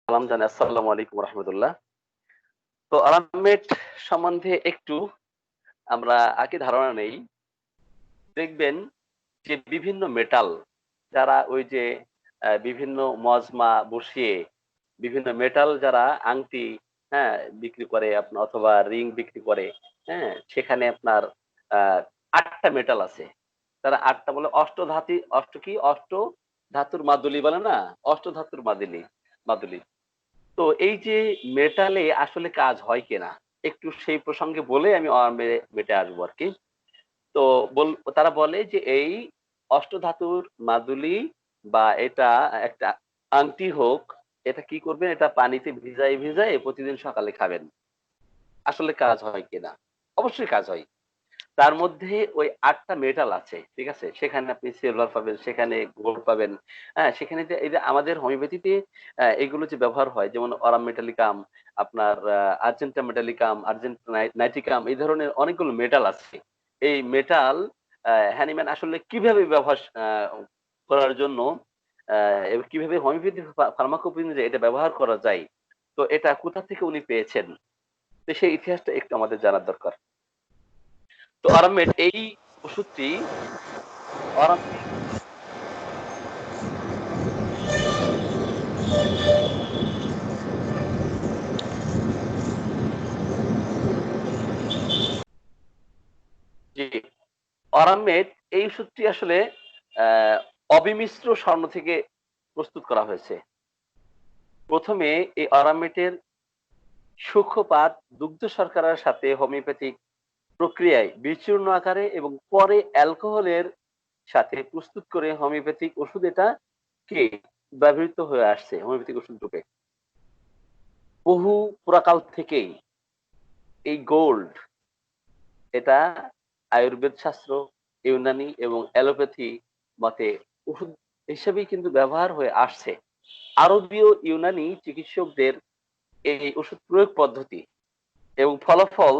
সালাম জানাই। আসসালামু আলাইকুম রাহমাতুল্লাহ। তো আরামমেট সম্বন্ধে একটু আমরা আগে ধারণা নেই। দেখবেন যে বিভিন্ন মেটাল যারা ওই যে বিভিন্ন মজমা বসিয়ে বিভিন্ন মেটাল যারা আংটি, হ্যাঁ, বিক্রি করে আপনার অথবা রিং বিক্রি করে, হ্যাঁ? সেখানে আপনার আ ৮ টা মেটাল আছে। তারা ৮ টা বলে অষ্ট ধাতুর মাদুলি বলে না? অষ্টধাতুর মাদুলি। তো এই যে মেটালে আসলে কাজ হয় কিনা? একটু সেই প্রসঙ্গে বলে আমি মেটে আসবো আরকি। তো তারা বলে যে এই অষ্টধাতুর মাদুলি বা এটা একটা আংটি হোক, এটা কি করবেন? এটা পানিতে ভিজায়ে প্রতিদিন সকালে খাবেন। আসলে কাজ হয় কিনা? অবশ্যই কাজ হয়। তার মধ্যে ওই ৮ টা মেটাল আছে। ঠিক আছে? সেখানে আপনি সিলভার পাবেন, সেখানে গোল্ড পাবেন। হ্যাঁ? সেখানে যে এই যে আমাদের হোমিওপ্যাথিতে এগুলো যে ব্যবহার হয় যেমন অরাম মেটালিকাম, আপনার আর্জেন্টা মেটালিকাম, নাইট্রিকাম এই ধরনের অনেকগুলো মেটাল আছে। এই মেটাল হ্যানিম্যান আসলে কিভাবে করার জন্য এবং কিভাবে হোমিওপ্যাথি ফার্মাকোপি অনুযায়ী এটা ব্যবহার করা যায়। তো এটা কোথা থেকে উনি পেয়েছেন? তো সেই ইতিহাসটা একটু আমাদের জানার দরকার। তো আরামের এই ওষুধটি অরাম্পিক জি, অরামেট এই ওষুধটি আসলে আ অবিমিশ্র স্বর্ণ থেকে প্রস্তুত করা হয়েছে। ১ম এ এই অরামেটের সূক্ষ্মপাত দুগ্ধ শর্করার সাথে হোমিওপ্যাথিক প্রক্রিয়ায় বিচূর্ণ আকারে এবং পরে অ্যালকোহলের সাথে প্রস্তুত করে হোমিওপ্যাথিক ওষুধ এটা কে ব্যবহৃত হয়ে আসছে হোমিওপ্যাথিক ওষুধ রূপে। বহু পুরাকাল থেকেই এই গোল্ড এটা আয়ুর্বেদ শাস্ত্র, ইউনানি এবং অ্যালোপ্যাথি মতে ওষুধ হিসেবেই কিন্তু ব্যবহার হয়ে আসছে। আরবীয় ইউনানি চিকিৎসকদের এই ওষুধ প্রয়োগ পদ্ধতি এবং ফলাফল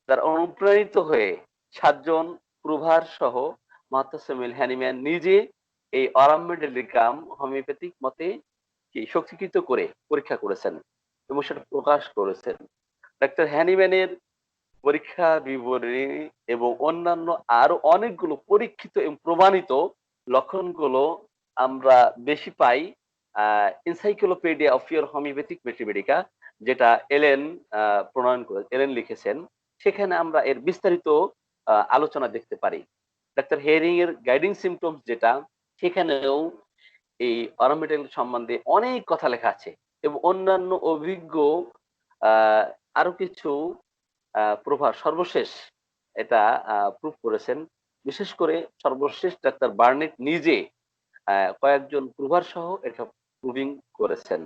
দ্বারা অনুপ্রাণিত হয়ে ৭ জন প্রভার সহ মাহতাসমিল হ্যানিম্যান নিজে এই অরাম্মেডেলিকাম হোমিওপ্যাথিক মতে কি শক্তিকৃত করে পরীক্ষা করেছেন এবং সেটা প্রকাশ করেছেন। ডাক্তার হ্যানিম্যানের পরীক্ষা বিবরণী এবং অন্যান্য আরো অনেকগুলো পরীক্ষিত এবং প্রমাণিত লক্ষণগুলো আমরা বেশি পাই encyclopedia of your homeopathic mathematica, যেটা এলেন লিখেছেন। সেখানে আমরা এর বিস্তারিত আলোচনা দেখতে পারি। ডাক্তার হেরিং এর গাইডিং সিম্পটমস যেটা, সেখানেও এই অরমেটাল সম্বন্ধে অনেক কথা লেখা আছে এবং অন্যান্য অভিজ্ঞ আহ আরো কিছু প্রভাব সর্বশেষ এটা প্রুভ করেছেন। বিশেষ করে সর্বশেষ ডাক্তার বার্নেট নিজে কয়েকজন প্রভার সহ এটা প্রুভিং করেছেন।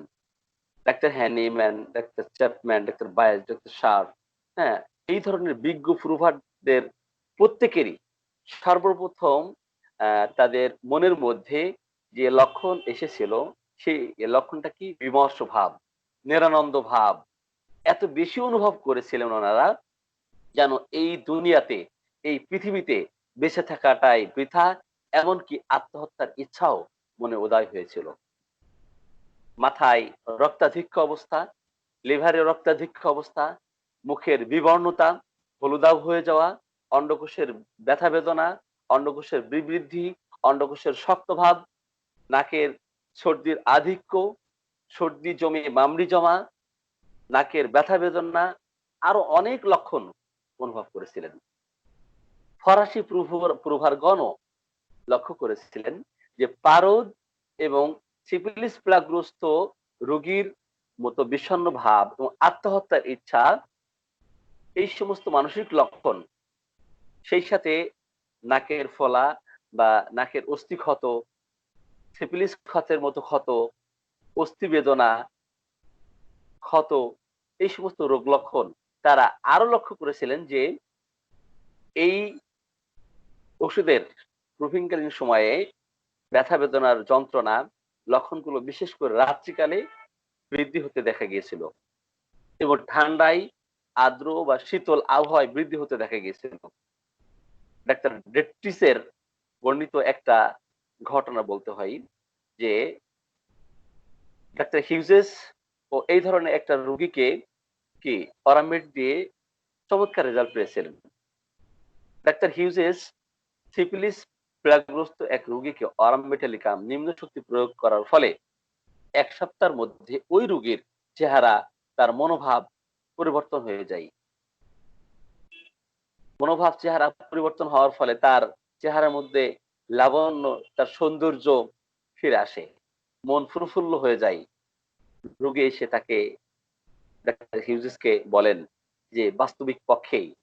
Doctor Hahnemann, doctor Chapman, doctor বায়েজ, ডাক্তার শার্প, হ্যাঁ? এই ধরনের বিজ্ঞ প্রুভারদের প্রত্যেকেরই সর্বপ্রথম তাদের মনের মধ্যে যে লক্ষণ এসেছিল, সেই লক্ষণটা কি? বিমর্ষ ভাব, নিরানন্দ ভাব। এত বেশি অনুভব করেছিলেন ওনারা যেন এই দুনিয়াতে, এই পৃথিবীতে বেঁচে থাকাটাই বৃথা, এমনকি আত্মহত্যার ইচ্ছাও মনে উদয় হয়েছিল। মাথায় রক্তাধিক্য অবস্থা, লিভারে রক্তাধিক্য অবস্থা, মুখের বিবর্ণতা, হলুদাভ হয়ে যাওয়া, অন্ডকোষের ব্যথা বেদনা, অন্ডকোষের বিবৃদ্ধি, অন্ডকোষের শক্তভাব, নাকের সর্দির আধিক্য, সর্দি জমে মামড়ি জমা, নাকের ব্যথা বেদনা, আরো অনেক লক্ষণ অনুভব করেছিলেন। ফরাসি প্রভারগণও লক্ষ্য করেছিলেন যে পারদ এবং সিফিলিস প্লাগগ্রস্ত রোগীর মতো বিষণ্ণ ভাব এবং আত্মহত্যার ইচ্ছা, এই সমস্ত মানসিক লক্ষণ, সেই সাথে নাকের ফলা বা নাকের অস্থি ক্ষত, সিফিলিস ক্ষতের মতো ক্ষত, অস্থি বেদনা, ক্ষত, এই সমস্ত রোগ লক্ষণ তারা আরো লক্ষ্য করেছিলেন যে এই ওষুধের প্রুভিংকালীন সময়ে ব্যথা বেদনার যন্ত্রণা লক্ষণগুলো বিশেষ করে রাত্রিকালে বৃদ্ধি হতে দেখা গিয়েছিল এবং ঠান্ডায় আর্দ্র বা শীতল আবহাওয়ায় বৃদ্ধি হতে দেখা গিয়েছিল। ডাক্তার ডেট্রিসের বর্ণিত একটা ঘটনা বলতে হয় যে ডাক্তার হিউজেস ও এই ধরনের একটা রোগীকে কি অরামেট দিয়ে চমৎকার রেজাল্ট পেয়েছিলেন। ডাক্তার হিউজেস সিফিলিস পীড়াগ্রস্ত এক রোগীকে অরামমেটালিকাম নিম্ন শক্তি প্রয়োগ করার ফলে ১ সপ্তাহের মধ্যে ওই রোগীর চেহারা, তার মনোভাব পরিবর্তন হয়ে যায়। মনোভাব চেহারা পরিবর্তন হওয়ার ফলে তার চেহারার মধ্যে লাবণ্য, তার সৌন্দর্য ফিরে আসে। মন প্রফুল্ল হয়ে যায়। রোগী এসে তাকে ডাক্তার হিউজেসকে বলেন যে, "বাস্তবিক পক্ষেই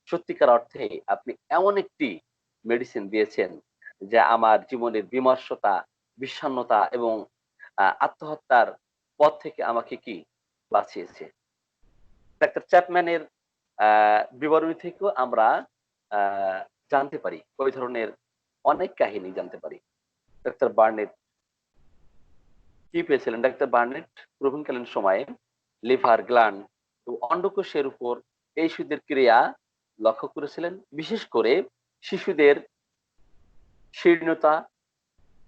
সত্যিকার অর্থে আপনি এমন একটি মেডিসিন দিয়েছেন যা আমার জীবনের বিমর্ষতা, বিষণ্ণতা এবং আত্মহত্যার পথ থেকে আমাকে কি বাঁচিয়েছে।" ডাক্তার চ্যাপম্যানের আ বিবরণী থেকেও আমরা আ জানতে পারি। ওই ধরনের অনেক কাহিনী জানতে পারি। ডাক্তার বার্নেট কি পেয়েছিলেন? ডাক্তার বার্নেট প্রবীণকালীন সময়ে লিভার, গ্ল্যান্ড ও অন্ডকোষের উপর এই ওষুধের ক্রিয়া লক্ষ্য করেছিলেন। বিশেষ করে শিশুদের শীর্ণতা,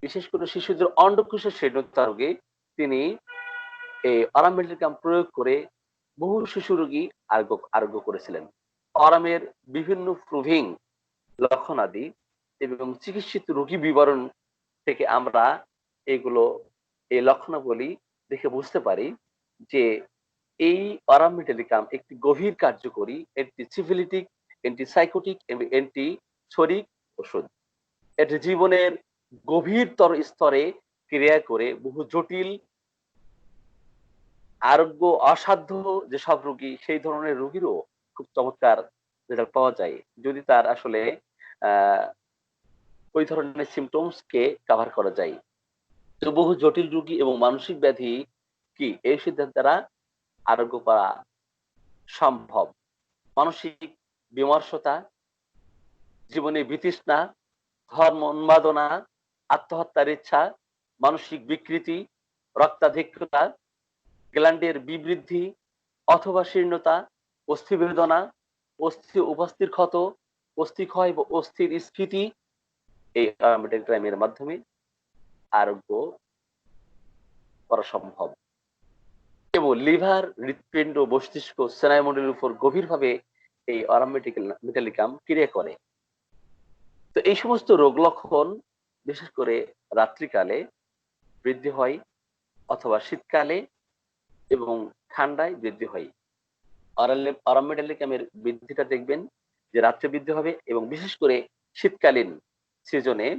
বিশেষ করে শিশুদের অন্ডকোষের শীর্ণতা রোগে তিনি এই অরামেলিকাম প্রয়োগ করে বহু শিশু রোগী আরোগ্য করেছিলেন। অরামের বিভিন্ন প্রুভিং লক্ষণাদি এবং চিকিৎসিত রোগী বিবরণ থেকে আমরা এগুলো এই লক্ষণাবলী দেখে বুঝতে পারি যে এই অরামেটালিকাম একটি গভীর কার্যকরী অ্যান্টিসিফিলিটিক, অ্যান্টিসাইকোটিক এবং অ্যান্টিসোরিক ওষুধ। এটি জীবনের গভীরতর স্তরে ক্রিয়া করে বহু জটিল আরোগ্য অসাধ্য যেসব রোগী সেই ধরনের রোগীরও খুব চমৎকার রেজাল্ট পাওয়া যায়। যদি তার আসলে আ ওই ধরনের সিম্পটমস কে কভার করা যায়। তো বহু জটিল রোগী এবং মানসিক ব্যাধি কি এই ওষুধের দ্বারা আরোগ্য করা সম্ভব। মানসিক বিমর্ষতা, জীবনে বিতৃষ্ণা, ধর্ম উন্মাদনা, আত্মহত্যার ইচ্ছা, মানসিক বিকৃতি, রক্তাধিক্যতা, গ্ল্যান্ডের বিবৃদ্ধি অথবা শীর্ণতা, অস্থিবেদনা, অস্থি উপাস্থির ক্ষত, অস্থিক্ষয় বা অস্থির স্ফীতি এই আরোমেটাগ্রামের মাধ্যমে আরোগ্য করা সম্ভব। এবং লিভার, হৃৎপিণ্ড, মস্তিষ্ক, স্নায়ুমণ্ডলের উপর গভীরভাবে এই মেটালিকাম ক্রিয়া করে। তো এই সমস্ত রোগ লক্ষণ বিশেষ করে রাত্রিকালে বৃদ্ধি হয় অথবা শীতকালে এবং ঠান্ডায় বৃদ্ধি হয়। অরামেটালিকামের বৃদ্ধিটা দেখবেন যে রাত্রে বৃদ্ধি হবে এবং বিশেষ করে শীতকালীন সিজনে,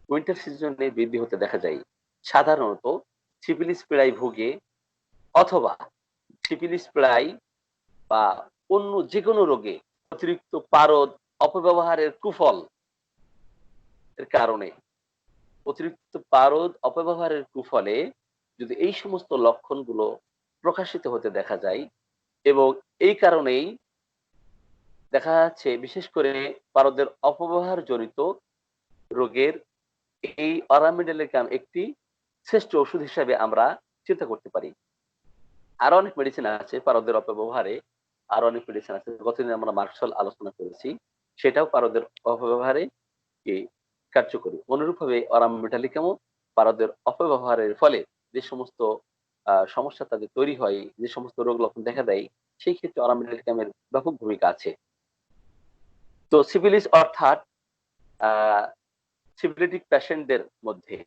উইন্টার সিজনে বৃদ্ধি হতে দেখা যায়। সাধারণত সিফিলিস পীড়ায় ভুগে অথবা সিফিলিস পীড়ায় বা অন্য যেকোনো রোগে অতিরিক্ত পারদ অপব্যবহারের কুফল এর কারণে, অতিরিক্ত পারদ অপব্যবহারের কুফলে যদি এই সমস্ত লক্ষণগুলো প্রকাশিত হতে দেখা যায় এবং এই কারণেই দেখা যাচ্ছে বিশেষ করে পারদের অপব্যবহার জনিত রোগের এই অরামিডালেকাম একটি শ্রেষ্ঠ ওষুধ হিসাবে আমরা চিন্তা করতে পারি। আরো অনেক মেডিসিন আছে পারদের অপব্যবহারে, আরো অনেক মেডিসিন আছে। গতদিন আমরা মার্শাল আলোচনা করেছি। সেটাও পারদের অপব্যবহারে কি কার্যকরী। অনুরূপভাবে অরামিডালিকামও পারদের অপব্যবহারের ফলে যে সমস্ত সমস্যা তাদের তৈরি হয়, যে সমস্ত রোগ লক্ষণ দেখা দেয়, সেই ক্ষেত্রে অরামিডালিকামের ব্যাপক ভূমিকা আছে। তো সিফিলিস অর্থাৎ আ সিফিলিটিক পেশেন্টদের মধ্যে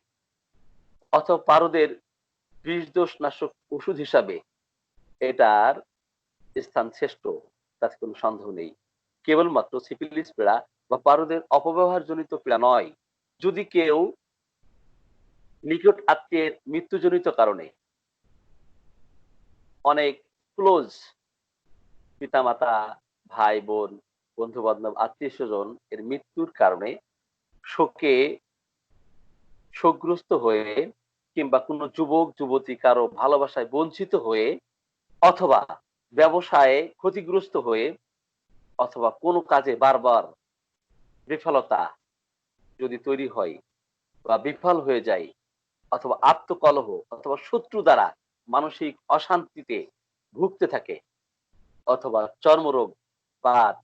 অথবা পারদের বিষদোষনাশক ওষুধ হিসাবে এটার স্থান শ্রেষ্ঠ, তাতে কোনো সন্দেহ নেই। কেবলমাত্র সিফিলিস পীড়া বা পারদের অপব্যবহারজনিত পীড়া নয়। যদি কেউ নিকট আত্মীয়ের মৃত্যুজনিত কারণে অনেক ক্লোজ পিতামাতা, ভাই-বোন, বন্ধু-বান্ধব, আত্মীয়স্বজন এর মৃত্যুর কারণে শোকে শোকগ্রস্ত হয়ে কিংবা কোনো যুবক-যুবতী কারো ভালোবাসায় বঞ্চিত হয়ে অথবা ব্যবসায়ে ক্ষতিগ্রস্ত হয়ে অথবা কোনো কাজে বারবার বিফলতা যদি তৈরি হয় বা বিফল হয়ে যায় অথবা আত্মকলহ অথবা শত্রু দ্বারা মানসিক অশান্তিতে ভুগতে থাকে অথবা চর্মরোগ, বাত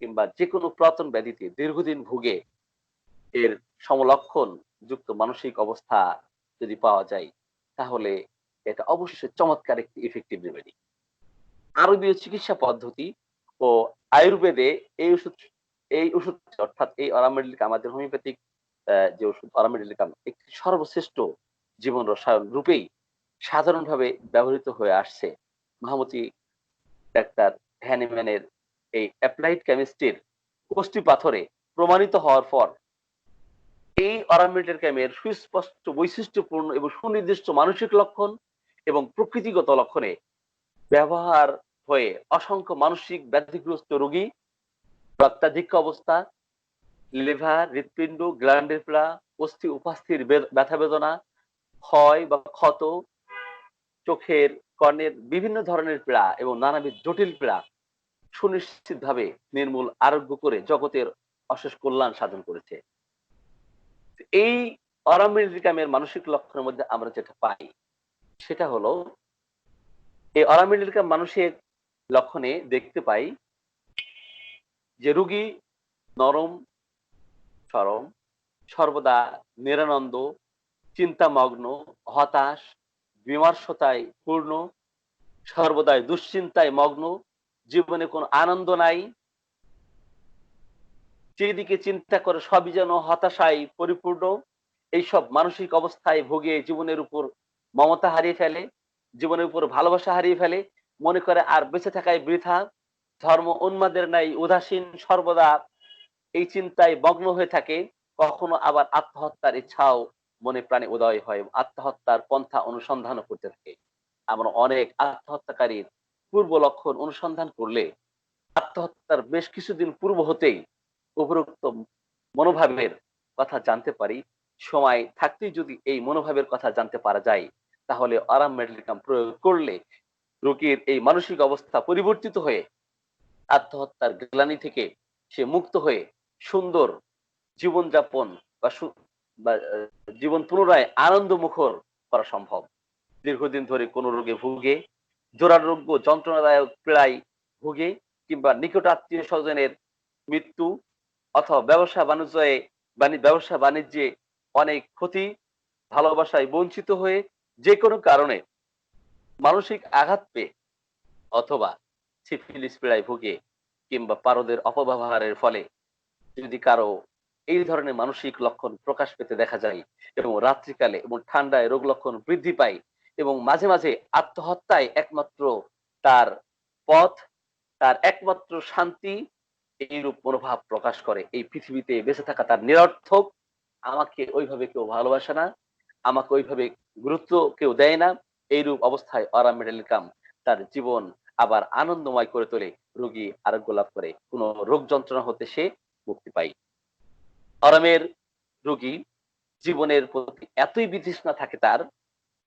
কিংবা যেকোনো পুরাতন ব্যাধিতে দীর্ঘদিন ভুগে এর সমলক্ষণ যুক্ত মানসিক অবস্থা যদি পাওয়া যায় তাহলে এটা অবশ্যই চমৎকার একটি ইফেক্টিভ রেমেডি। আরবীয় চিকিৎসা পদ্ধতি ও আয়ুর্বেদে এই ওষুধ অর্থাৎ এই অরামেডিলিক আমাদের হোমিওপ্যাথিক যে ওষুধ অরামেডিলিকাম একটি সর্বশ্রেষ্ঠ জীবন রসায়ন রূপেই সাধারণভাবে ব্যবহৃত হয়ে আসছে। মহামতি ডাক্তার হ্যানিম্যানের এই অ্যাপ্লাইড কেমিস্ট্রির কোষ্ঠী পাথরে প্রমাণিত হওয়ার পর এই অরামেডিলিকামের সুস্পষ্ট বৈশিষ্ট্যপূর্ণ এবং সুনির্দিষ্ট মানসিক লক্ষণ এবং প্রকৃতিগত লক্ষণে ব্যবহার হয়ে অসংখ্য মানসিক ব্যাধিগ্রস্ত রোগী, রক্তাধিক্য অবস্থা, লিভার, হৃৎপিণ্ড, গ্ল্যান্ডের পীড়া, অস্থি উপাস্থির ব্যথা বেদনা, ক্ষয় বা ক্ষত, চোখের কর্ণের বিভিন্ন ধরনের পীড়া এবং নানাবিধ জটিল পীড়া সুনিশ্চিতভাবে নির্মূল আরোগ্য করে জগতের অশেষ কল্যাণ সাধন করেছে। এই অরামেডিলিকামের মানসিক লক্ষণের মধ্যে আমরা যেটা পাই সেটা হলো এই অরামেডিলিকাম মানুষের লক্ষণে দেখতে পাই যে রোগী নরম সরম, সর্বদা নিরানন্দ, চিন্তামগ্ন, হতাশ, বিমর্ষতায় পূর্ণ, সর্বদাই দুশ্চিন্তায় মগ্ন, জীবনে কোনো আনন্দ নাই, যেদিকে চিন্তা করে সবই যেন হতাশায় পরিপূর্ণ। এইসব মানসিক অবস্থায় ভুগে জীবনের উপর মমতা হারিয়ে ফেলে, জীবনের উপর ভালোবাসা হারিয়ে ফেলে, মনে করে আর বেঁচে থাকাই বৃথা, ধর্ম উন্মাদের ন্যায় উদাসীন, সর্বদা এই চিন্তায় মগ্ন হয়ে থাকে। কখনো আবার আত্মহত্যার ইচ্ছাও মনে প্রাণে উদয় হয়, আত্মহত্যার পন্থা অনুসন্ধানও করতে থাকে। আমরা অনেক আত্মহত্যাকারীর পূর্ব লক্ষণ অনুসন্ধান করলে আত্মহত্যার বেশ কিছুদিন পূর্ব হতেই উপরোক্ত মনোভাবের কথা জানতে পারি। সময় থাকতেই যদি এই মনোভাবের কথা জানতে পারা যায় তাহলে অরামেডিলিকাম প্রয়োগ করলে রোগীর এই মানসিক অবস্থা পরিবর্তিত হয়ে আত্মহত্যার গ্লানি থেকে সে মুক্ত হয়ে সুন্দর জীবনযাপন বা জীবন পুনরায় আনন্দমুখর করা সম্ভব। দীর্ঘদিন ধরে কোনো রোগে ভুগে, দুরারোগ্য যন্ত্রণাদায়ক পীড়ায় ভুগে, কিংবা নিকট আত্মীয় স্বজনের মৃত্যু অথবা ব্যবসা বাণিজ্যে অনেক ক্ষতি, ভালোবাসায় বঞ্চিত হয়ে যে কোনো কারণে মানসিক আঘাত পেয়ে অথবা সিফিলিস পীড়ায় ভুগে কিংবা পারদের অপব্যবহারের ফলে যদি কারো এই ধরনের মানসিক লক্ষণ প্রকাশ পেতে দেখা যায় এবং রাত্রিকালে এবং ঠান্ডায় রোগ লক্ষণ বৃদ্ধি পায় এবং মাঝে মাঝে আত্মহত্যায় একমাত্র তার পথ, তার একমাত্র শান্তি, এইরূপ মনোভাব প্রকাশ করে, এই পৃথিবীতে বেঁচে থাকা তার নিরর্থক, আমাকে ওইভাবে কেউ ভালোবাসে না, আমাকে ওইভাবে গুরুত্ব কেউ দেয় না, এইরূপ অবস্থায় অরামেডিলিকাম তার জীবন আবার আনন্দময় করে তোলে, রোগী আরোগ্য লাভ করে, কোন রোগ যন্ত্রণা হতে সে মুক্তি পায়। অরামের রোগী জীবনের প্রতি এতই বিতৃষ্ণা থাকে তার,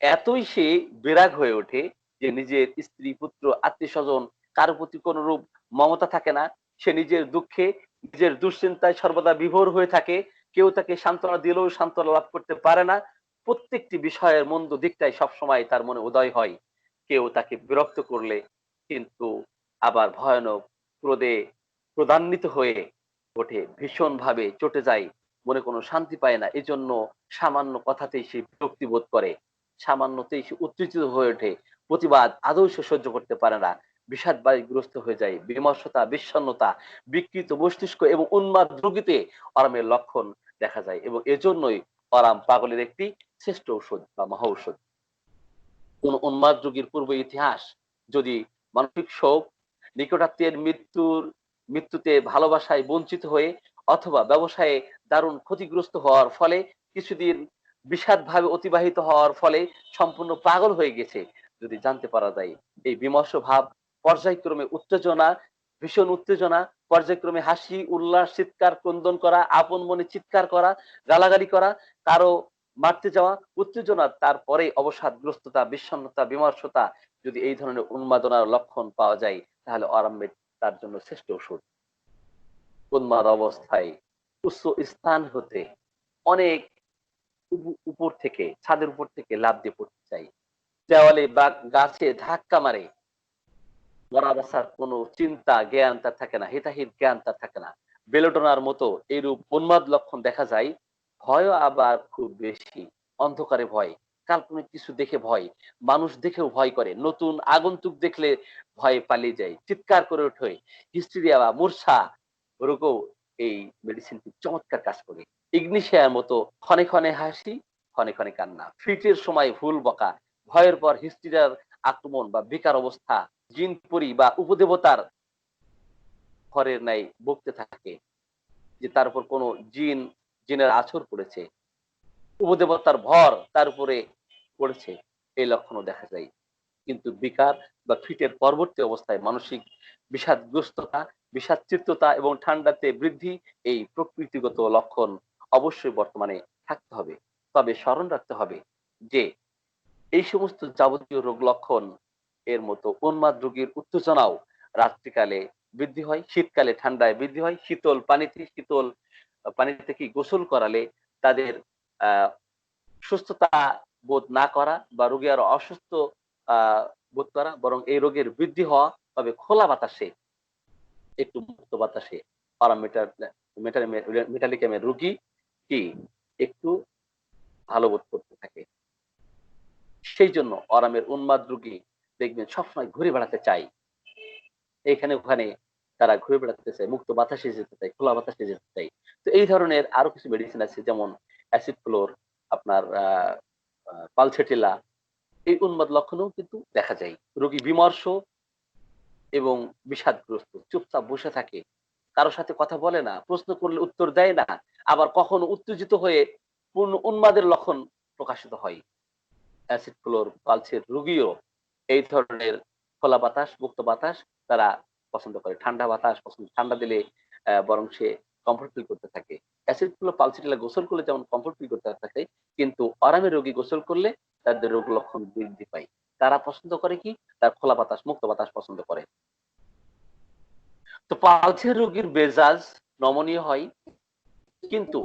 এতই সে বিরাগ হয়ে ওঠে যে নিজের স্ত্রী, পুত্র, আত্মীয় স্বজন কারো প্রতি কোন রূপ মমতা থাকে না। সে নিজের দুঃখে, নিজের দুশ্চিন্তায় সর্বদা বিভোর হয়ে থাকে। কেউ তাকে সান্ত্বনা দিলেও সান্ত্বনা লাভ করতে পারে না। প্রত্যেকটি বিষয়ের মন্দ দিকটাই সবসময় তার মনে উদয় হয়। কেউ তাকে বিরক্ত করলে কিন্তু আবার ভয়ানক ক্রোধে ক্রোধান্বিত হয়ে ওঠে, ভীষণ ভাবে চটে যায়, মনে কোনো শান্তি পায় না। এজন্য সামান্য কথাতেই সে বিরক্তি বোধ করে, সামান্যতেই সে উত্তেজিত হয়ে ওঠে, প্রতিবাদ আদৌ সে সহ্য করতে পারে না, বিষাদ বায়ুগ্রস্ত হয়ে যায়, বিমর্ষতা, বিষণ্ণতা, বিকৃত মস্তিষ্ক এবং উন্মাদ রোগীতে অরামের লক্ষণ দেখা যায় এবং এজন্যই অরাম পাগলের একটি শ্রেষ্ঠ ঔষধ বা মহা ঔষধ। কোন উন্মাদ রোগীর পূর্ব ইতিহাস যদি মানসিক শোক, নিকটাত্মীয়ের মৃত্যুতে ভালোবাসায় বঞ্চিত হয়ে অথবা ব্যবসায়ে দারুণ ক্ষতিগ্রস্ত হওয়ার ফলে কিছুদিন বিষাদ ভাবে অতিবাহিত হওয়ার ফলে সম্পূর্ণ পাগল হয়ে গেছে, যদি জানতে পারা যায় এই বিমর্ষ ভাব পর্যায়ক্রমে উত্তেজনা, ভীষণ উত্তেজনা, পর্যায়ক্রমে হাসি, উল্লাস, চিৎকার, ক্রন্দন করা, আপন মনে চিৎকার করা, গালাগালি করা, কারো মারতে যাওয়া, উত্তেজনা, তারপরে অবসাদগ্রস্ততা, বিষণ্ণতা, বিমর্ষতা, যদি এই ধরনের উন্মাদনার লক্ষণ পাওয়া যায় তাহলে অরামেড তার জন্য শ্রেষ্ঠ ওষুধ। উন্মাদ অবস্থায় উচ্চ স্থান হতে অনেক উপর থেকে, ছাদের উপর থেকে লাফ দিয়ে পড়তে চাই, দেওয়ালে বা গাছে ধাক্কা মারে, মরা বাঁচার কোনো চিন্তা জ্ঞান তার থাকে না, হিতাহিত জ্ঞান তার থাকে না, বেলোডোনার মতো এইরূপ উন্মাদ লক্ষণ দেখা যায়। ভয়ও আবার খুব বেশি, অন্ধকারে ভয়, কাল্পনিক কিছু দেখে ভয়, মানুষ দেখেও ভয় করে, নতুন আগন্তুক দেখলে ভয়ে পালিয়ে যায়, চিৎকার করে ওঠে, হিস্টেরিয়া বা মূর্ছা রোগেও এই মেডিসিনটি চমৎকার কাজ করে। ইগনিশিয়ার মতো ক্ষণে ক্ষণে হাসি, ক্ষণে ক্ষণে কান্না, ফিটের সময় ভুল বকা, ভয়ের পর হিস্টেরিয়ার আক্রমণ বা বেকার অবস্থা, জিন পরি বা উপদেবতার ঘরের ন্যায় বকতে থাকে যে তার উপর কোনো জিনের আছর পড়েছে, উপদেবতার ভর তার উপরে পড়েছে, এই লক্ষণও দেখা যায়। কিন্তু বিকার বা ফিটের পরবর্তী অবস্থায় মানসিক বিষাদগ্রস্ততা, বিষাদচিত্ততা এবং ঠান্ডাতে বৃদ্ধি, এই প্রকৃতিগত লক্ষণ অবশ্যই বর্তমানে থাকতে হবে। তবে স্মরণ রাখতে হবে যে এই সমস্ত যাবতীয় রোগ লক্ষণ এর মতো উন্মাদ রোগীর উত্তেজনাও রাত্রিকালে বৃদ্ধি হয়, শীতকালে ঠান্ডায় বৃদ্ধি হয়, শীতল পানিতে কি গোসল করালে তাদের সুস্থতা বোধ না করা বা রোগী আরো অসুস্থ বোধ করা, বরং এই রোগের বৃদ্ধি হওয়া তবে খোলা বাতাসে, একটু মুক্ত বাতাসে মেটালিকামের রোগী কি একটু ভালো বোধ করতে থাকে। সেই জন্য আরামের উন্মাদ রোগী দেখবেন সবসময় ঘুরে বেড়াতে চায়, এখানে ওখানে তারা ঘুরে বেড়াতে চায়, মুক্ত বাতাসে যেতে চায়, খোলা বাতাসে যেতে চায়। তো এই ধরনের আরো কিছু মেডিসিন আছে, যেমন অ্যাসিড ফ্লোর, আপনার পালসেটিলা, এই উন্মাদ লক্ষণও কিন্তু দেখা যায়। রোগী বিমর্ষ এবং বিষাদগ্রস্ত, চুপচাপ বসে থাকে, কারো সাথে কথা বলে না, প্রশ্ন করলে উত্তর দেয় না, আবার কখনো উত্তেজিত হয়ে পূর্ণ উন্মাদের লক্ষণ প্রকাশিত হয়। অ্যাসিড ফ্লোর পালসের রোগীও এই ধরনের খোলা বাতাস, মুক্ত বাতাস তারা পছন্দ করে। ঠান্ডা বাতাস পছন্দ, ঠান্ডা দিলে বরং সে কমফোর্ট ফিল করতে থাকে। অ্যাসিড ফ্লো পালসেটিলা গোসল করলে যেমন কমফোর্ট ফিল করতে থাকে, কিন্তু আরামের রোগী গোসল করলে তাদের রোগ লক্ষণ বৃদ্ধি পায়। তারা পছন্দ করে কি? তার খোলা বাতাস, মুক্ত বাতাস পছন্দ করে। তো পালসের রোগীর মেজাজ নমনীয় হয়, কিন্তু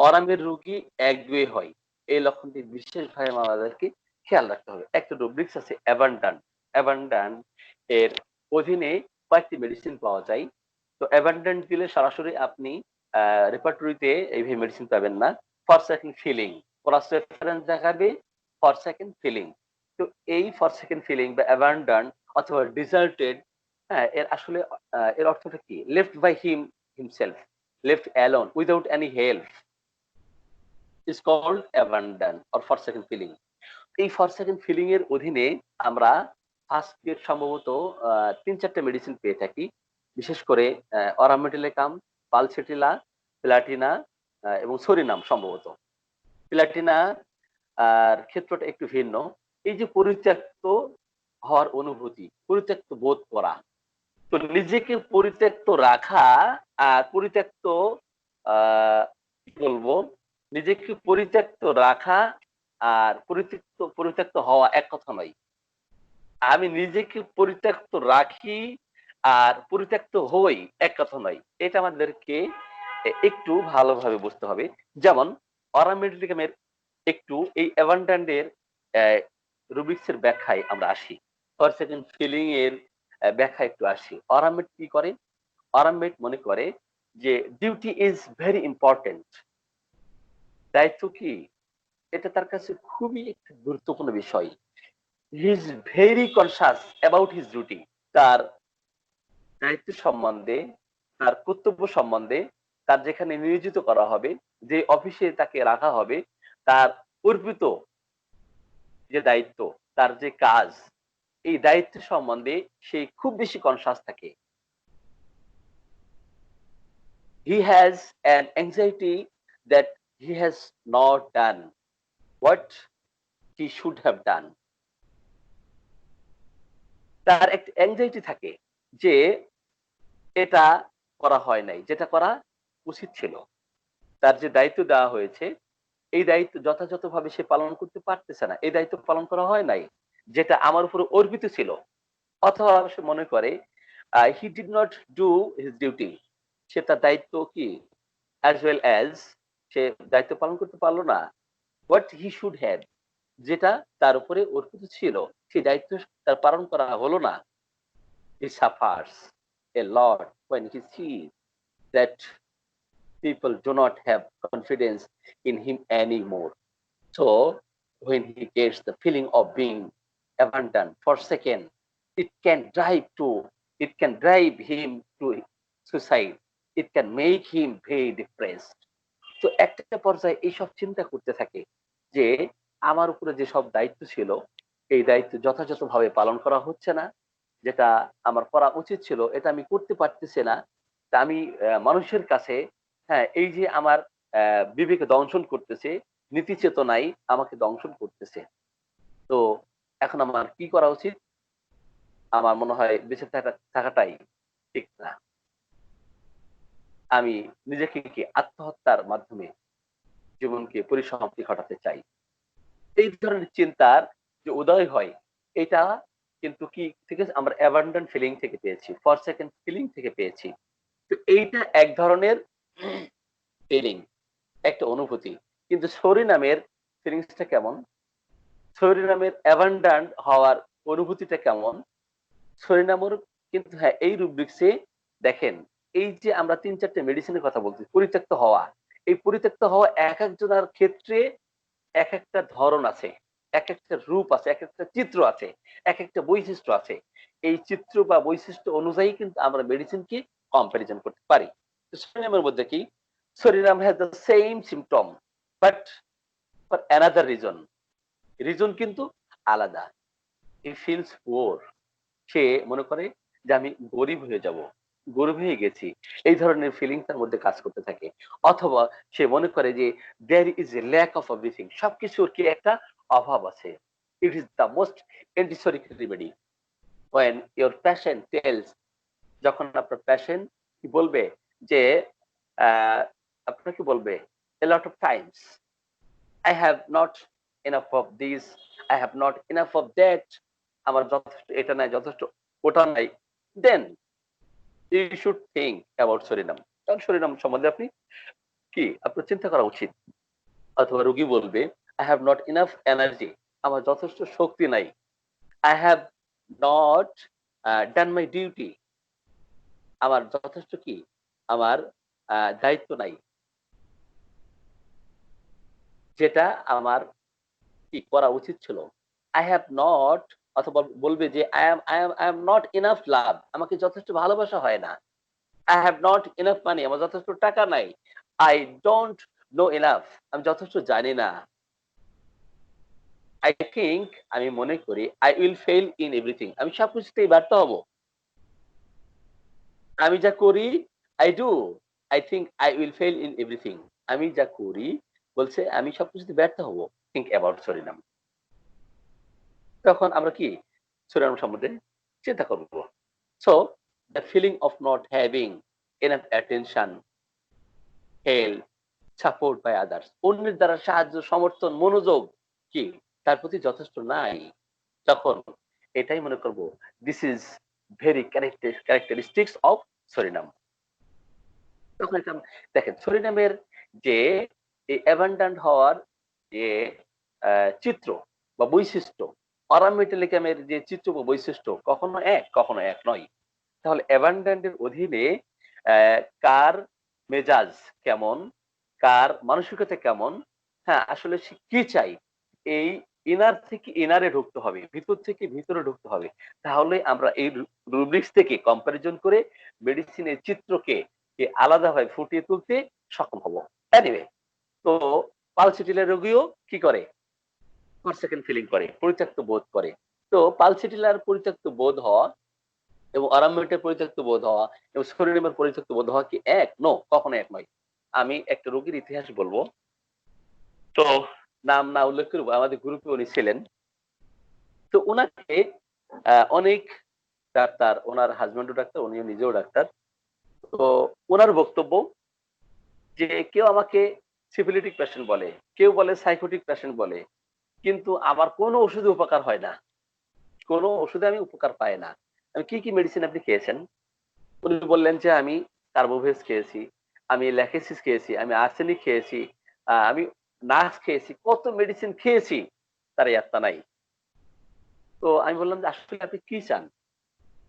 আরামের রোগী একগুঁয়ে হয়। এই লক্ষণটি বিশেষভাবে আমাদেরকে খেয়াল রাখতে হবে। একটা রুব্রিক্স আছে অ্যাবান্ডান। অ্যাবান্ডান এর অধীনে কয়েকটি মেডিসিন পাওয়া যায়। তো অ্যাবান্ডান দিলে সরাসরি আপনি রেপার্টরিতে এইভাবে মেডিসিন পাবেন না। Forsaken feeling, cross reference দেখাবে ফর সেকেন্ড ফিলিং। তো এই ফর সেকেন্ড ফিলিং বা অ্যাবান্ডান অথবা ডিজার্টেড, হ্যাঁ, এর আসলে এর অর্থটা কি? Left by himself, left alone without any help is called abandon or forsaken feeling. এই forsaken feeling এর অধীনে আমরা ফার্স্ট এড সম্ভবত ৩-৪টা মেডিসিন পেয়ে থাকি। বিশেষ করে অরামেটিলেকাম, পালসেটিলা, প্লাটিনা এবং সরিনাম সম্ভবত। প্লাটিনা আর ক্ষেত্রটা একটু ভিন্ন। এই যে পরিত্যক্ত হওয়ার অনুভূতি, পরিত্যক্ত বোধ করা, তো নিজেকে পরিত্যক্ত রাখা আর পরিত্যক্ত কি বলবো, নিজেকে পরিত্যক্ত রাখা আর পরিত্যক্ত হওয়া এক কথা নয়। আমি নিজেকে পরিত্যক্ত রাখি আর পরিত্যক্ত হই এক কথা নয়। এটা আমাদেরকে একটু ভালোভাবে বুঝতে হবে। যেমন অরামেডিকামের একটু এই অ্যাভান্ডান্ডের রুবিক্স এর ব্যাখ্যায় আমরা আসি। ফর সেকেন্ড ফিলিং এর ব্যাখ্যা একটু আসি। অরামেড কি করে? অরামেড মনে করে যে ডিউটি ইজ ভেরি ইম্পর্টেন্ট। দায়িত্ব কি? এটা তার কাছে খুবই একটা গুরুত্বপূর্ণ বিষয়। He is very conscious about his duty. তার দায়িত্ব সম্বন্ধে, তার কর্তব্য সম্বন্ধে, তার যেখানে নিয়োজিত করা হবে, যে অফিসে তাকে রাখা হবে, তার অর্পিত যে দায়িত্ব, তার যে কাজ, এই দায়িত্ব সম্বন্ধে সে খুব বেশি কনসাস থাকে। He has an anxiety that he has not done what he should have done. তার একটা অ্যাংজাইটি থাকে যে এটা করা হয় নাই, যেটা করা উচিত ছিল। তার যে দায়িত্ব দেওয়া হয়েছে, এই দায়িত্ব যথাযথভাবে সে পালন করতে পারতেছে না। এই দায়িত্ব পালন করা হয় নাই, যেটা আমার উপরে অর্পিত ছিল। অথবা সে মনে করে he did not do his duty. সে তার দায়িত্ব কি as well as সে দায়িত্ব পালন করতে পারলো না। what he should have, যেটা তার উপরে অর্পিত ছিল, সেই দায়িত্ব তার পালন করা হলো না। He suffers a lot when he sees that people do not have confidence in him anymore. So when he gets the feeling of being abandoned for a second, it can drive him to suicide. It can make him very depressed. তো একটা পর্যায়ে এইসব চিন্তা করতে থাকে যে আমার উপরে যেসব দায়িত্ব ছিল এই দায়িত্ব যথাযথভাবে পালন করা হচ্ছে না, যেটা আমার করা উচিত ছিল এটা আমি করতে পারতেছি না। তা আমি মানুষের কাছে, হ্যাঁ, এই যে আমার বিবেকে দংশন করতেছে, নীতি চেতনাই আমাকে দংশন করতেছে। তো এখন আমার কি করা উচিত? আমার মনে হয় বেঁচে থাকাটাই ঠিক না। আমি নিজেকে কি আত্মহত্যার মাধ্যমে জীবনকে পরিসমাপ্তি ঘটাতে চাই। এই ধরনের চিন্তার যে উদয় হয়, এটা কিন্তু কি থেকে আমরা অ্যাবান্ডন ফিলিং থেকে পেয়েছি, ফরসেকেন ফিলিং থেকে পেয়েছি। তো এইটা এক ধরনের ফিলিং, একটা অনুভূতি। কিন্তু সরিনামের ফিলিংসটা কেমন? সরিনামের অ্যাবান্ডন হওয়ার অনুভূতিটা কেমন? সরিনামের কিন্তু হ্যাঁ, এই রুব্রিক্সে দেখেন, এই যে আমরা ৩-৪ টে মেডিসিনের কথা বলছি, পরিত্যক্ত হওয়া। এই পরিত্যক্ত হওয়া একেকজনের ক্ষেত্রে একেকটা ধরন আছে, একেকটা রূপ আছে, একেকটা চিত্র আছে, একেকটা বৈশিষ্ট্য আছে। এই চিত্র বা বৈশিষ্ট্য অনুযায়ী কিন্তু আমরা মেডিসিনকে কম্পারিজন করতে পারি। তো সোডিয়ামের মধ্যে কি? Sodium has the same symptom but for another reason. Reason কিন্তু আলাদা। He feels poor. সে মনে করে যে আমি গরিব হয়ে যাব, গরিব হয়ে গেছি, এই ধরনের ফিলিং তার মধ্যে কাজ করতে থাকে। অথবা সে মনে করে যে there is a lack of everything, সবকিছুর কি একটা অভাব আছে। It is the most antipsoric remedy when your patient tells, যখন আপনার প্যাশেন্ট কি বলবে যে আপনাকে বলবে a lot of times I have not enough of this, I have not enough of that, আমার যথেষ্ট এটা নাই, যথেষ্ট ওটা নাই, then you should think about Surinam. কারণ সরিনাম সম্বন্ধে আপনি কি আপনার চিন্তা করা উচিত। অথবা রোগী বলবে I have not enough energy, আমার যথেষ্ট শক্তি নাই। I have not done my duty, আমার যথেষ্ট কি আমার দায়িত্ব নাই, যেটা আমার কি করা উচিত ছিল। আই হ্যাভ নট, অথবা বলবে যে আই এম নট ইনাফ লাভ, আমাকে যথেষ্ট ভালোবাসা হয় না। আই হ্যাভ নট ইনাফ মানি, আমার যথেষ্ট টাকা নাই। আই ডোন্ট নো ইনাফ, আমি যথেষ্ট জানি না। আই থিঙ্ক, আমি মনে করি I will fail in everything, আমি সবকিছুতেই ব্যর্থ হব। আমি যা করি I do, I think I will fail in everything, আমি যা করি বলছে আমি সবকিছুতে ব্যর্থ হব। Think about Surinam. তখন আমরা কি সরিনাম সম্বন্ধে চিন্তা করব। So the feeling of not having enough attention, help, support by others, অন্যের দ্বারা সাহায্য, সমর্থন, মনোযোগ কি তার প্রতি যথেষ্ট নাই, তখন এটাই মনে করব this is very characteristics of psorinum. তখন এটা দেখেন সরিনামের যে এই অ্যাবান্ডান্ট হওয়ার যে চিত্র বা বৈশিষ্ট্য, অরামেটালিকামের যে চিত্র বা বৈশিষ্ট্য কখনো এক কখনো এক নয়। তাহলে অ্যাবান্ডান্টের অধীনে কার মেজাজ কেমন, কার মানসিকতা কেমন, হ্যাঁ আসলে সে কি চাই, এই ইনার থেকে ইনারে ঢুকতে হবে, ভিতর থেকে ভিতরে ঢুকতে হবে। তাহলে আমরা এই রুব্রিক্স থেকে কম্পারিজন করে মেডিসিনের চিত্রকে আলাদাভাবে ফুটিয়ে তুলতে সক্ষম হব। এনিওয়ে, তো পালসিটিলের রোগীও কি করে? সেকেন্ড ফিলিং করে, পরিত্যক্ত বোধ করে। তো পালসিটিলার পরিত্যক্ত বোধ হওয়া এবং আরামমেটের পরিত্যক্ত বোধ হওয়া এবং সোডিয়ামের পরিত্যক্ত বোধ হওয়া কি এক? নো, কখনো এক নয়। আমি একটা রোগীর ইতিহাস বলবো। তো নাম না উল্লেখ করবো, আমাদের গ্রুপে উনি ছিলেন। তো উনাকে অনেক ডাক্তার, ওনার হাজবেন্ডও ডাক্তার, উনিও নিজেও ডাক্তার। তো ওনার বক্তব্য যে কেউ আমাকে সিফিলিটিক পেশেন্ট বলে, কেউ বলে সাইকোটিক পেশেন্ট বলে, কিন্তু আমার কোনো ওষুধে উপকার হয় না, কোনো ওষুধে আমি উপকার পাই না। আমি কি কি মেডিসিন আপনি খেয়েছেন? উনি বললেন যে আমি কার্বোভেজ খেয়েছি, আমি ল্যাকেসিস খেয়েছি, আমি আর্সেনিক খেয়েছি, আমি নার্স খেয়েছি, কত মেডিসিন খেয়েছি, তার ইয়াত্তা নাই। তো আমি বললাম যে আসলে আপনি কি চান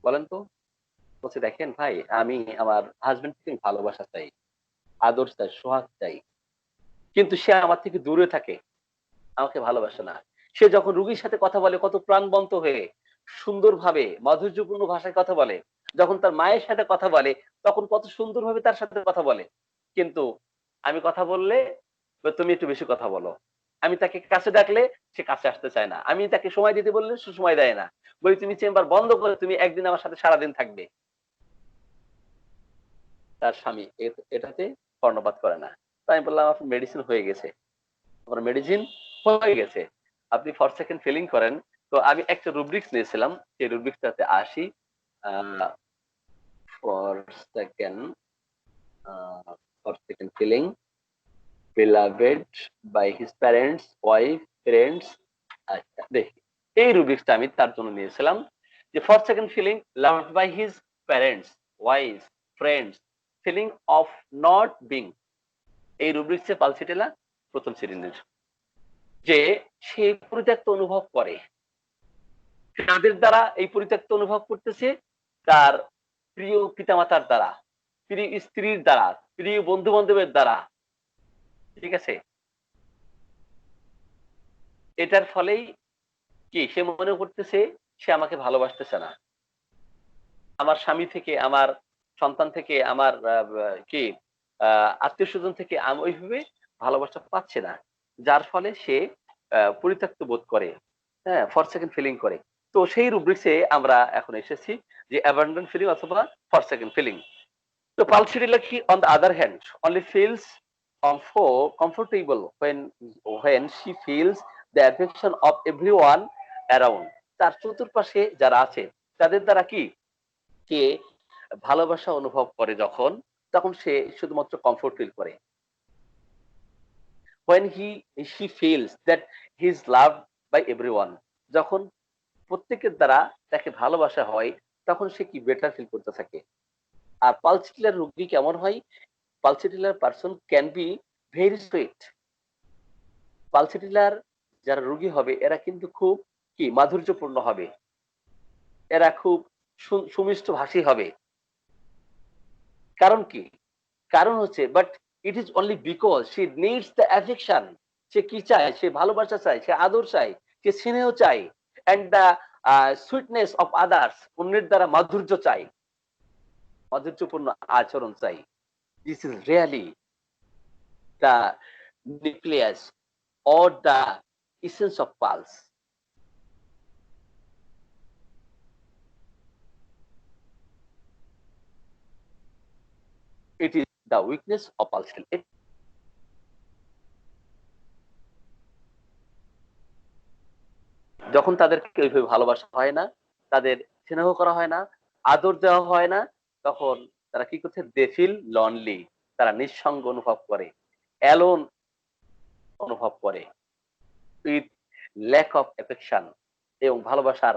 বলেন তো? বলছে দেখেন ভাই, আমি আমার হাজবেন্ড থেকে ভালোবাসা চাই, আদর চাই, সোহাগ চাই, কিন্তু সে আমার থেকে দূরে থাকে। আমাকে ভালোবাসে না। সে যখন রোগীর সাথে কথা বলে কত প্রাণবন্ত হয়ে, সুন্দরভাবে মাধুর্যপূর্ণ ভাষায় কথা বলে। যখন তার মায়ের সাথে কথা বলে, তখন কত সুন্দরভাবে তার সাথে কথা বলে। কিন্তু আমি কথা বললে, তুমি একটু বেশি কথা বলো। আমি তাকে কাছে ডাকলে সে কাছে আসতে চায় না। আমি তাকে সময় দিতে বললে সে সময় দেয় না। বলি, তুমি চেম্বার বন্ধ করে তুমি একদিন আমার সাথে সারাদিন থাকবে। তার স্বামী এটাতে কর্ণপাত করে না। তাই আমি বললাম, আপনার মেডিসিন হয়ে গেছে। আমার মেডিসিন হয়ে গেছে। আপনি ফর সেকেন্ড ফিলিং করেন। তো আমি একটা রুব্রিক্স নিয়েছিলাম। সেই রুব্রিক্সটাতে আসি। Forsaken forsaken feeling, beloved by his parents, wife, friends। আচ্ছা, দেখি এই রুব্রিক্সটা আমি তার জন্য নিয়েছিলাম যে forsaken feeling loved by his parents, wife, friends, feeling of not being. এই রুব্রিক্সে পালসিটেলা প্রথম শ্রেণীর, যে সে পরিত্যক্ত অনুভব করে। তাদের দ্বারা এই পরিত্যক্ত অনুভব করতেছে, তার প্রিয় পিতামাতার দ্বারা, প্রিয় স্ত্রীর দ্বারা, প্রিয় বন্ধু বান্ধবের দ্বারা। ঠিক আছে, এটার ফলেই কি সে মনে করতেছে সে আমাকে ভালোবাসতেছে না। আমার স্বামী থেকে, আমার সন্তান থেকে, আমার কি আত্মীয় স্বজন থেকে আমি ওইভাবে ভালোবাসা পাচ্ছে না। যার ফলে সে পরিত্যক্ত বোধ করে, হ্যাঁ, ফর সেকেন্ড ফিলিং করে। তো সেই রুব্রিক্সে আমরা এখন এসেছি যে অ্যাবান্ডন ফিলিং অথবা ফর সেকেন্ড ফিলিং। তো Pulsarilla on the other hand only feels comfortable when she feels the affection of everyone around। তার চতুর্পাশে যারা আছে তাদের দ্বারা কি সে ভালোবাসা অনুভব করে যখন, তখন সে শুধুমাত্র কমফোর্ট ফিল করে। when she feels that he is loved by everyone, যখন প্রত্যেকের দ্বারা তাকে ভালোবাসা হয়, তখন সে কি বেটার ফিল করতে থাকে। আর পালসিটিলার রোগী কেমন হয়? পালসিটিলার person can be very sweet. পালসিটিলার যারা রোগী হবে এরা কিন্তু খুব কি মাধুর্যপূর্ণ হবে, এরা খুব সুমিষ্ট ভাষী হবে। কারণ কি? কারণ হচ্ছে but it is only because she needs the affection. সে কি চায়? সে ভালোবাসা চায়, সে আদর চায়, সে স্নেহ চায়, and the sweetness of others, অন্যের দ্বারা মাধুর্য চাই, মাধুর্যপূর্ণ আচরণ চাই। This is really the nucleus or the essence of pulse. It is the weakness of pulse. যখন তাদেরকে ওইভাবে ভালোবাসা হয় না, তাদের স্নেহ করা হয় না, আদর দেওয়া হয় না, তখন তারা কি করছে? They feel lonely. তারা নিঃসঙ্গ অনুভব করে, অ্যালোন অনুভব করে, উইথ ল্যাক অফ অ্যাফেকশন, এবং ভালোবাসার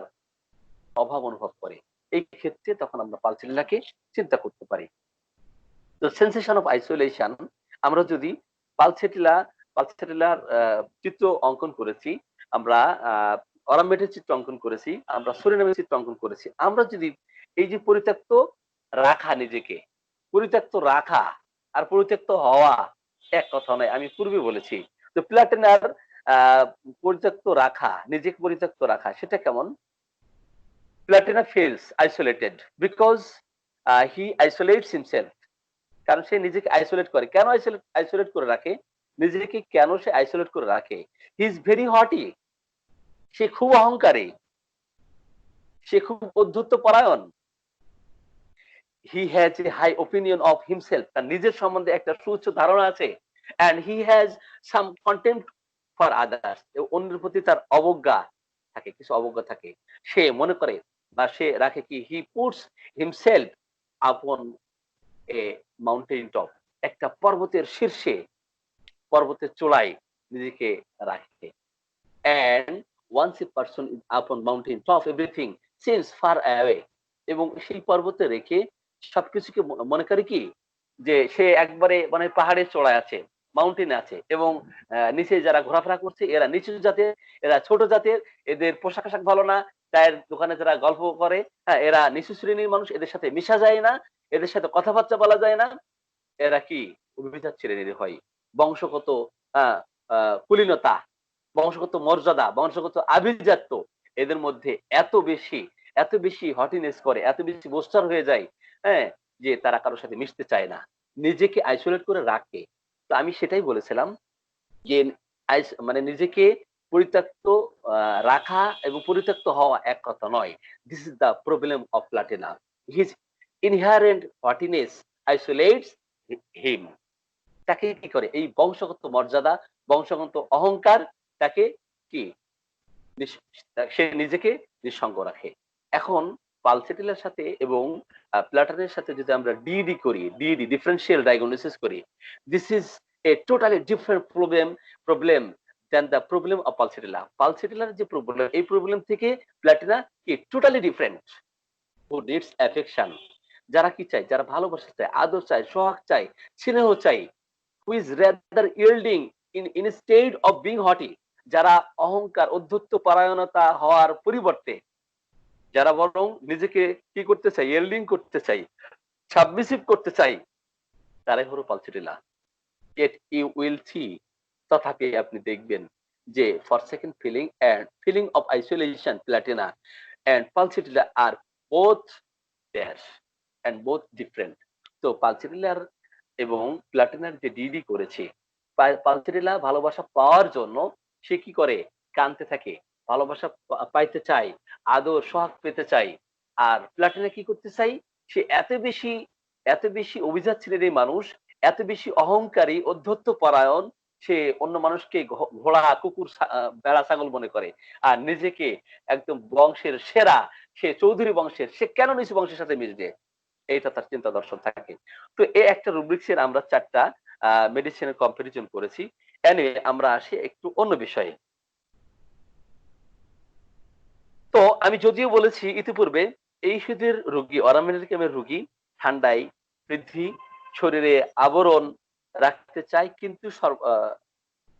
অভাব অনুভব করে। এই ক্ষেত্রে তখন আমরা পালসিলাকে চিন্তা করতে পারি। তো সেন্সেশন অফ আইসোলেশন, আমরা যদি পালসেটিলার চিত্র অঙ্কন করেছি, আমরা অরামবেটের চিত্র অঙ্কন করেছি, আমরা সুরিনামের চিত্র অঙ্কন করেছি। আমরা যদি এই যে পরিত্যক্ত রাখা, নিজেকে পরিত্যক্ত রাখা আর পরিত্যক্ত হওয়া এক কথা নয়, আমি পূর্বে বলেছি। তো প্লাটিনার পরিত্যক্ত রাখা, নিজেকে পরিত্যক্ত রাখা, সেটা কেমন? Platina feels isolated because he isolates himself. কারণ সে নিজেকে আইসোলেট করে। কেন আইসোলেট করে রাখে? নিজেকে কেন সে আইসোলেট করে রাখে? He is very হটি। সে খুব অহংকারী, সে খুব অধ্যত্ত পরায়ণ। He has a high opinion of himself, তার নিজের সম্বন্ধে একটা সুউচ্চ ধারণা আছে। And he has some contempt for others, অন্যের প্রতি তার অবজ্ঞা থাকে, কিছু অবজ্ঞা থাকে। সে মনে করে বা সে রাখে কি, হি পুটস হিমসেলফ আপন এ মাউন্টেন টপ, একটা পর্বতের শীর্ষে, পর্বতের চূড়ায় নিজেকে রাখে। and once a person is up on mountain top everything seems far away, এবং সেই পর্বতে রেখে সবকিছুকে মনে করে কি যে সে একবারে মানে পাহাড়ের চূড়ায় আছে, মাউন্টেনে আছে, এবং নিচে যারা ঘোরাফেরা করছে এরা নিচু জাতের, এরা ছোট জাতের, এদের পোশাক আশাক ভালো না, চায়ের দোকানে যারা গল্প করে, হ্যাঁ, এরা নিচু শ্রেণীর মানুষ, এদের সাথে মিশা যায় না, এদের সাথে কথাবার্তা বলা যায় না। এরা কি অভিজাত শ্রেণীর হয়, বংশগত কুলীনতা, বংশগত মর্যাদা, বংশগত আভিজাত্য এদের মধ্যে এত বেশি হটিনেস করে, এত বেশি বোস্টার হয়ে যায়, হ্যাঁ? যে তারা কারো সাথে মিশতে চায় না। নিজেকে আইসোলেট করে রাখে। তো আমি সেটাই বলেছিলাম যে মানে নিজেকে পরিত্যক্ত রাখা এবং পরিত্যক্ত হওয়া এক কথা নয়। This is the problem of platina. His inherent haughtiness isolates him. তাকে কি করে? এই বংশগত মর্যাদা, বংশগত অহংকার তাকে কি সে নিজেকে নিঃসঙ্গ রাখে। এখন পালসেটিলার সাথে এবং প্লাটনের সাথে যদি আমরা ডিডি করি, ডিডি ডিফারেন্সিয়াল ডায়াগনোসিস করি, this is a totally different problem than the problem of pulsatilla. পালসেটিলার যে প্রবলেম, এই প্রবলেম থেকে প্লাটিনা কি totally different. Who needs affection, যারা কি চায়, যারা ভালোবাসা চায়, আদর চায়, সোহাগ চায়, স্নেহ চায়, who is rather yielding instead of being haughty, যারা অহংকার অধ্যত্ত পরায়ণতা হওয়ার পরিবর্তে যারা বরং নিজেকে কি করতে চাই, ইয়েল্ডিং করতে চাই, সাবমিসিভ করতে চাই, তারাই হলো pulsatilla. yet you will see, তথাপি আপনি দেখবেন যে for second feeling of isolation, platina and pulsatilla are both there and both different. তো পালসেটিলার এবং প্লাটিনার যে ডিডি করেছে, পালসেটিলা ভালোবাসা পাওয়ার জন্য সে কি করে? কাঁদতে থাকে, ভালোবাসা পাইতে চায়, আদর সোহাগ পেতে চায়। আর প্লাটিনা কি করতে চাই? সে এত বেশি অভিজাত ছিলেন এই মানুষ, এত বেশি অহংকারী, অধ্যত্ত পরায়ণ, সে অন্য মানুষকে ঘোড়া, কুকুর, বেড়া, ছাগল মনে করে। আর নিজেকে একদম বংশের সেরা, সে চৌধুরী বংশের, সে কেন নিচু বংশের সাথে মিশবে? এইটা তার চিন্তা দর্শন থাকে। তো এই একটা রুব্রিক্সের আমরা ৪ টা মেডিসিনের কম্পারিজন করেছি। এনিওয়ে আমরা আসি একটু অন্য বিষয়ে। তো আমি যদিও বলেছি ইতিপূর্বে এই সুদের রোগী, অরামেরিকামের রোগী ঠান্ডায় বৃদ্ধি, শরীরে আবরণ রাখতে চায়, কিন্তু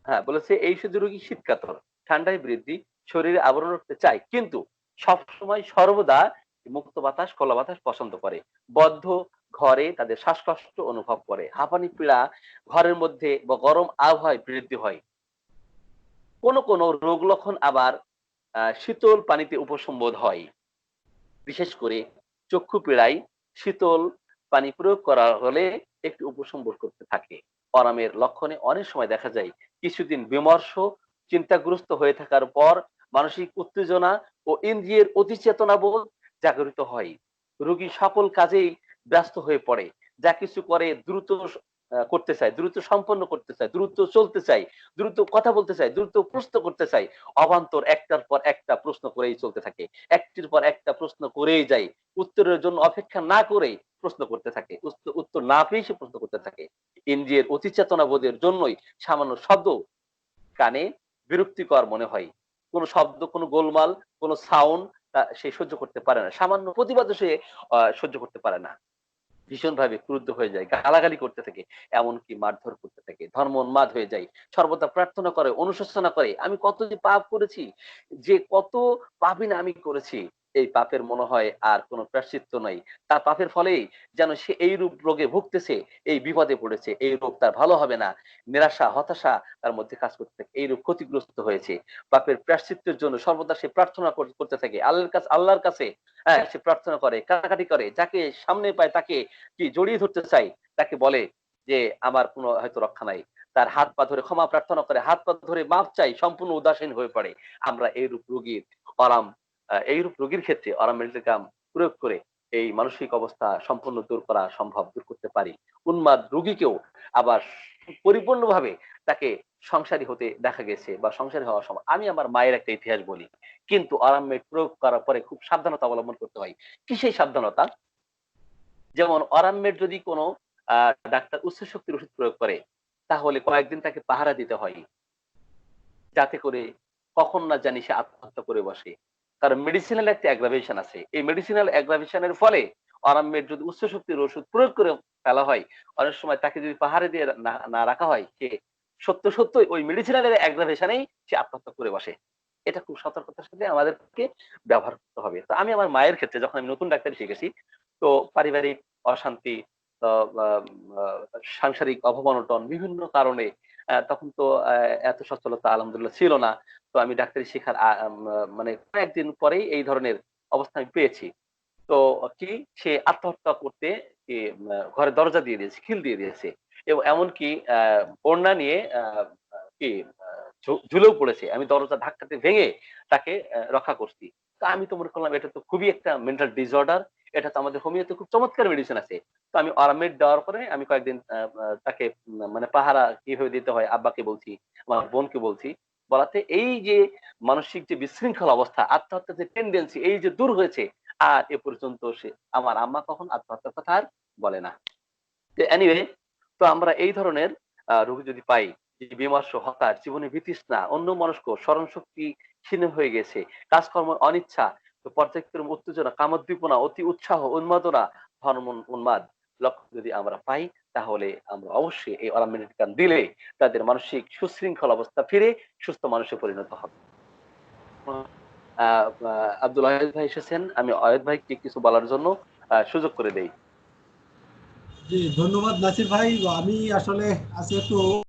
হ্যাঁ, বলেছে এই সুদের রোগী শীতকাতর, ঠান্ডায় বৃদ্ধি, শরীরে আবরণ রাখতে চায়, কিন্তু সবসময় সর্বদা মুক্ত বাতাস, খোলা বাতাস পছন্দ করে। বদ্ধ ঘরে তাদের শ্বাসকষ্ট অনুভব করে। হাঁপানি পীড়া ঘরের মধ্যে বা গরম আবহাওয়ায় বৃদ্ধি হয়। কোন রোগ লক্ষণ আবার শীতল পানিতে উপসম্বোধ হয়। বিশেষ করে চক্ষু পীড়ায় শীতল পানি প্রয়োগ করা হলে একটু উপসম্বোধ করতে থাকে। অরামের লক্ষণে অনেক সময় দেখা যায় কিছুদিন বিমর্ষ, চিন্তাগ্রস্ত হয়ে থাকার পর মানসিক উত্তেজনা ও ইন্দ্রিয়ের অতিচেতনা বোধ জাগরিত হয়। রোগী সকল কাজেই ব্যস্ত হয়ে পড়ে, যা কিছু করে দ্রুত করতে চায়, দ্রুত সম্পন্ন করতে চায়, দ্রুত চলতে চায়, দ্রুত কথা বলতে চায়, দ্রুত প্রশ্ন করতে চায়, অবান্তর একটার পর একটা প্রশ্ন করেই চলতে থাকে, একটির পর একটা প্রশ্ন করেই যায়, উত্তরের জন্য অপেক্ষা না করেই প্রশ্ন করতে থাকে, উত্তর না পেয়ে সে প্রশ্ন করতে থাকে। ইন্দ্রিয়ের অতিচেতনা বোধের জন্যই সামান্য শব্দ কানে বিরক্তিকর মনে হয়। কোন শব্দ, কোন গোলমাল, কোন সাউন্ড সে সহ্য করতে পারে না, সামান্য প্রতিবাদও সে সহ্য করতে পারে না। ভীষণভাবে ক্রুদ্ধ হয়ে যায়, গালাগালি করতে থাকে, এমনকি মারধর করতে থাকে, ধর্মোন্মাদ হয়ে যায়, সর্বদা প্রার্থনা করে, অনুশোচনা করে, আমি কত যে পাপ করেছি, যে কত পাপই না আমি করেছি। এই পাপের মনে হয় আর কোনো প্রায়শ্চিত্ত নাই। তার পাপের ফলেই যেন সে এই রূপ রোগে ভুগতেছে, এই বিপদে পড়েছে, এই রোগ তার ভালো হবে না। নিরাশা, হতাশা তার মধ্যে কাজ করতে থাকে, এই রূপ ক্ষতিগ্রস্ত হয়েছে। পাপের প্রায়শ্চিত্তের জন্য সর্বদা সে প্রার্থনা করতে থাকে আল্লাহর কাছে। হ্যাঁ, সে প্রার্থনা করে, কাটাকাটি করে, যাকে সামনে পায় তাকে কি জড়িয়ে ধরতে চাই, তাকে বলে যে আমার কোনো হয়তো রক্ষা নাই। তার হাত পা ধরে ক্ষমা প্রার্থনা করে, হাত পা ধরে মাপ চাই, সম্পূর্ণ উদাসীন হয়ে পড়ে। আমরা এইরূপ রোগীর আরাম এইরূপ রোগীর ক্ষেত্রে অরাম মেডিকেল প্রয়োগ করে এই মানসিক অবস্থা সম্পূর্ণ দূর করা সম্ভব, দূর করতে পারি। উন্মাদ রোগীকেও আবার পরিপূর্ণভাবে তাকে সংসারী হতে দেখা গেছে বা সংসারী হওয়া সম্ভব। আমি আমার মায়ের একটা ইতিহাস বলি, কিন্তু অরাম মেড প্রয়োগ করার পরে খুব সাবধানতা অবলম্বন করতে হয়। কি সেই সাবধানতা? যেমন অরামমের যদি কোনো ডাক্তার উচ্চ শক্তির ওষুধ প্রয়োগ করে, তাহলে কয়েকদিন তাকে পাহারা দিতে হয়। যাতে করে কখন না জানি সে আত্মহত্যা করে বসে। কারণ মেডিসিনাল একটা অ্যাগ্রাভেশন আছে। এই মেডিসিনাল অ্যাগ্রাভেশন এর ফলে অরামমের যদি উচ্চ শক্তির ওষুধ প্রয়োগ করে ফেলা হয়, অনেক সময় তাকে যদি পাহাড়ে দিয়ে না রাখা হয়, সে সত্যই ওই মেডিসিনাল এর অ্যাগ্রাভেশনেই সে আত্মহত্যা করে বসে। এটা খুব সতর্কতার সাথে আমাদেরকে ব্যবহার করতে হবে। তো আমি আমার মায়ের ক্ষেত্রে যখন আমি নতুন ডাক্তারি শিখেছি, তো পারিবারিক অশান্তি, আ আ আ সাংসারিক অভাব-অনটন বিভিন্ন কারণে তখন তো এত সচ্ছলতা আলহামদুলিল্লাহ ছিল না। তো আমি ডাক্তারি শিখার মানে কয়েকদিন পরেই এই ধরনের অবস্থা আমি পেয়েছি। তো কি সে আত্মহত্যা করতে কি ঘরের দরজা দিয়ে দিয়েছে, খিল দিয়ে দিয়েছে। এবং এমনকি ওড়না নিয়ে কি আ ঝুলেও পড়েছে। আমি দরজা ধাক্কাতে ভেঙে তাকে রক্ষা করছি। তো আমি তো মনে করলাম এটা তো খুবই একটা মেন্টাল ডিসঅর্ডার। এটা তো আমাদের হোমিওতে খুব চমৎকার মেডিসিন আছে। তো আমি অরামেড দেওয়ার পরে আমি কয়েকদিন আ আ তাকে মানে পাহারা কিভাবে দিতে হয় আব্বাকে বলছি, আমার বোনকে বলছি। বলাতে এই যে মানসিক যে বিশৃঙ্খল অবস্থা, আত্মহত্যার যে টেনডেন্সি এই যে দূর হয়েছে আর এ পর্যন্ত আমার আম্মা কখনো আত্মহত্যার কথা আর বলে না। তো এনিওয়ে তো আমরা এই ধরনের রোগী যদি পাই, যে বিমর্ষ, হতাশ, জীবনে বিতৃষ্ণা, অন্যমনস্ক, স্মরণশক্তি ক্ষীণ হয়ে গেছে, কাজকর্মের অনিচ্ছা, তো পর্যায়ক্রমে উত্তেজনা, কামোদ্দীপনা, অতি উৎসাহ, উন্মাদনা, হরমোন উন্মাদ লক্ষণ যদি আমরা পাই, তাহলে আমরা অবশ্যই এই অরাম মেডিকেল দিলে তাদের মানসিক সুশৃঙ্খল অবস্থা ফিরে সুস্থ মানুষে পরিণত হবে। আ আ আব্দুল ওয়াহেদ ভাই এসেছেন। আমি ওয়াহেদ ভাইকে কিছু বলার জন্য সুযোগ করে দেই। জি, ধন্যবাদ নাসির ভাই। আমি আসলে আজকে একটু